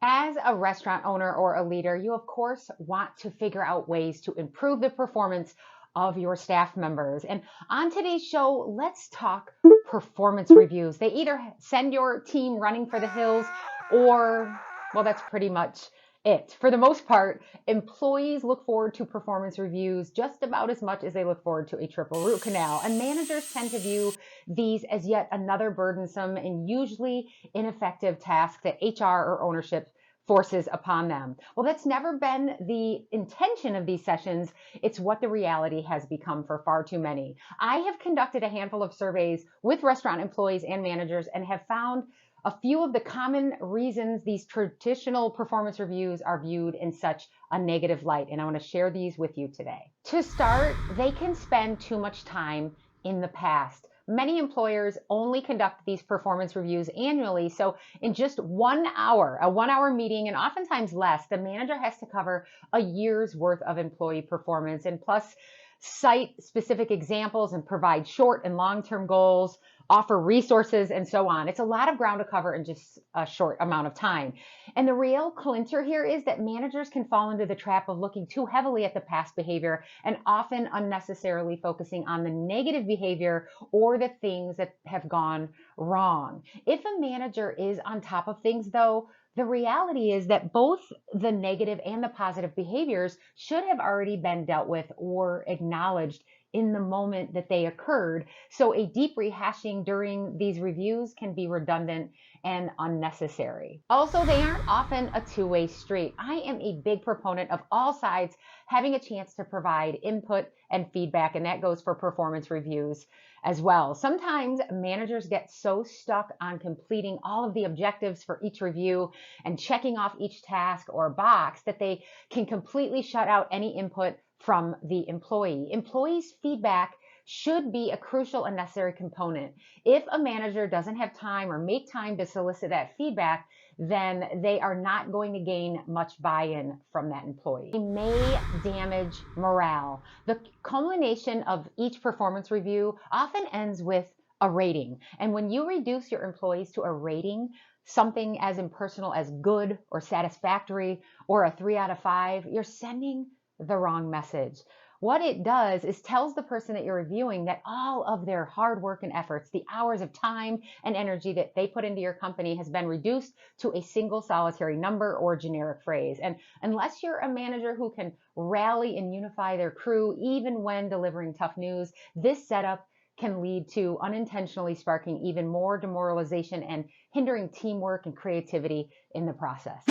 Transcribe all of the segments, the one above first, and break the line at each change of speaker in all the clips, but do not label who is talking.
As a restaurant owner or a leader, you of course want to figure out ways to improve the performance of your staff members. And on today's show, let's talk performance reviews. They either send your team running for the hills or, well, that's pretty much it. For the most part, employees look forward to performance reviews just about as much as they look forward to a triple root canal. And managers tend to view these as yet another burdensome and usually ineffective task that HR or ownership forces upon them. Well, that's never been the intention of these sessions. It's what the reality has become for far too many. I have conducted a handful of surveys with restaurant employees and managers and have found a few of the common reasons these traditional performance reviews are viewed in such a negative light. And I want to share these with you today. To start, they can spend too much time in the past. Many employers only conduct these performance reviews annually. So in just 1 hour, a 1 hour meeting, and oftentimes less, the manager has to cover a year's worth of employee performance and plus cite specific examples and provide short and long-term goals, offer resources, and so on. It's a lot of ground to cover in just a short amount of time. And the real clincher here is that managers can fall into the trap of looking too heavily at the past behavior and often unnecessarily focusing on the negative behavior or the things that have gone wrong. If a manager is on top of things, though, the reality is that both the negative and the positive behaviors should have already been dealt with or acknowledged in the moment that they occurred. So a deep rehashing during these reviews can be redundant and unnecessary. Also, they aren't often a two-way street. I am a big proponent of all sides having a chance to provide input and feedback, and that goes for performance reviews as well. Sometimes managers get so stuck on completing all of the objectives for each review and checking off each task or box that they can completely shut out any input from the employee. Employees' feedback should be a crucial and necessary component. If a manager doesn't have time or make time to solicit that feedback, then they are not going to gain much buy-in from that employee. It may damage morale. The culmination of each performance review often ends with a rating. And when you reduce your employees to a rating, something as impersonal as good or satisfactory or a 3 out of 5, you're sending the wrong message. What it does is tells the person that you're reviewing that all of their hard work and efforts, the hours of time and energy that they put into your company has been reduced to a single solitary number or generic phrase. And unless you're a manager who can rally and unify their crew, even when delivering tough news, this setup can lead to unintentionally sparking even more demoralization and hindering teamwork and creativity in the process.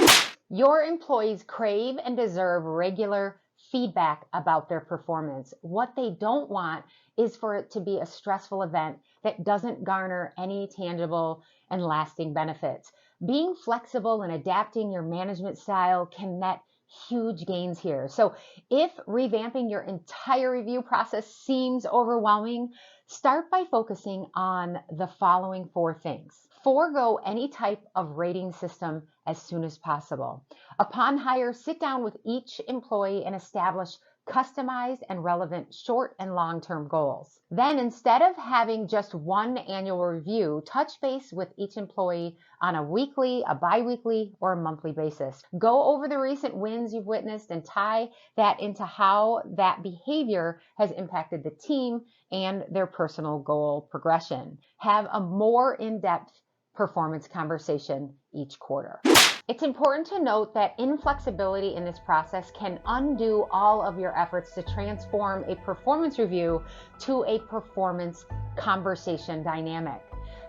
Your employees crave and deserve regular feedback about their performance. What they don't want is for it to be a stressful event that doesn't garner any tangible and lasting benefits. Being flexible and adapting your management style can net huge gains here. So if revamping your entire review process seems overwhelming, start by focusing on the following 4 things. Forego any type of rating system as soon as possible. Upon hire, sit down with each employee and establish customized and relevant short and long-term goals. Then, instead of having just one annual review, touch base with each employee on a weekly, a bi-weekly, or a monthly basis. Go over the recent wins you've witnessed and tie that into how that behavior has impacted the team and their personal goal progression. Have a more in-depth performance conversation each quarter. It's important to note that inflexibility in this process can undo all of your efforts to transform a performance review to a performance conversation dynamic.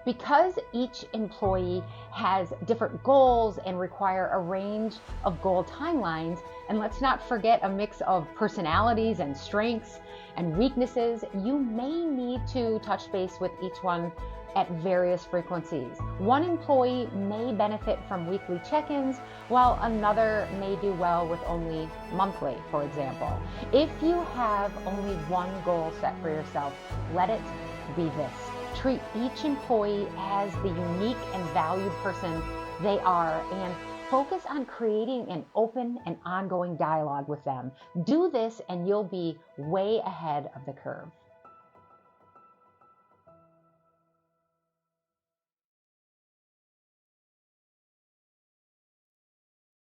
Because each employee has different goals and require a range of goal timelines, and let's not forget a mix of personalities and strengths and weaknesses, you may need to touch base with each one at various frequencies. One employee may benefit from weekly check-ins, while another may do well with only monthly, for example. If you have only one goal set for yourself, let it be this. Treat each employee as the unique and valued person they are and focus on creating an open and ongoing dialogue with them. Do this and you'll be way ahead of the curve.